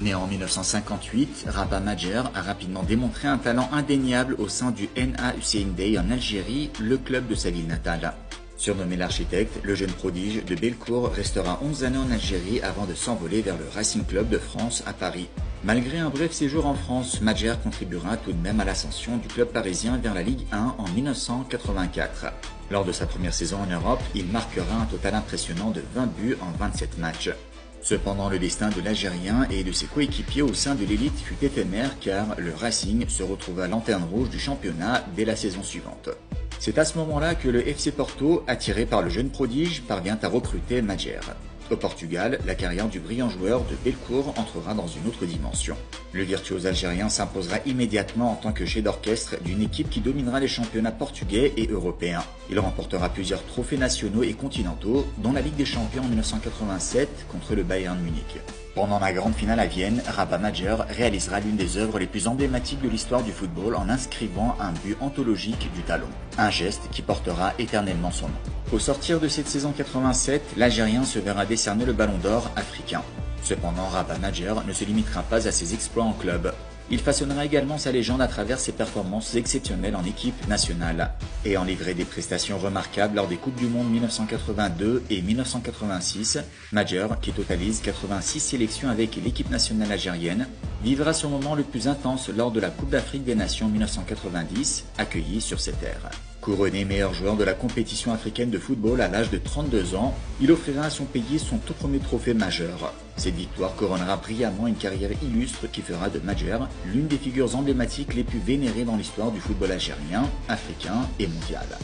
Né en 1958, Rabah Madjer a rapidement démontré un talent indéniable au sein du NA Hussein Dey en Algérie, le club de sa ville natale. Surnommé l'architecte, le jeune prodige de Bellecour restera 11 années en Algérie avant de s'envoler vers le Racing Club de France à Paris. Malgré un bref séjour en France, Madjer contribuera tout de même à l'ascension du club parisien vers la Ligue 1 en 1984. Lors de sa première saison en Europe, il marquera un total impressionnant de 20 buts en 27 matchs. Cependant, le destin de l'Algérien et de ses coéquipiers au sein de l'élite fut éphémère car le Racing se retrouva lanterne rouge du championnat dès la saison suivante. C'est à ce moment-là que le FC Porto, attiré par le jeune prodige, parvient à recruter Madjer. Au Portugal, la carrière du brillant joueur de Bellecour entrera dans une autre dimension. Le virtuose algérien s'imposera immédiatement en tant que chef d'orchestre d'une équipe qui dominera les championnats portugais et européens. Il remportera plusieurs trophées nationaux et continentaux, dont la Ligue des Champions en 1987 contre le Bayern Munich. Pendant la grande finale à Vienne, Rabah Madjer réalisera l'une des œuvres les plus emblématiques de l'histoire du football en inscrivant un but anthologique du talon. Un geste qui portera éternellement son nom. Au sortir de cette saison 87, l'Algérien se verra décerner le Ballon d'Or africain. Cependant, Rabah Madjer ne se limitera pas à ses exploits en club. Il façonnera également sa légende à travers ses performances exceptionnelles en équipe nationale. Ayant livré des prestations remarquables lors des Coupes du Monde 1982 et 1986, Madjer, qui totalise 86 sélections avec l'équipe nationale algérienne, vivra son moment le plus intense lors de la Coupe d'Afrique des Nations 1990, accueillie sur ses terres. Couronné meilleur joueur de la compétition africaine de football à l'âge de 32 ans, il offrira à son pays son tout premier trophée majeur. Cette victoire couronnera brillamment une carrière illustre qui fera de Madjer l'une des figures emblématiques les plus vénérées dans l'histoire du football algérien, africain et mondial.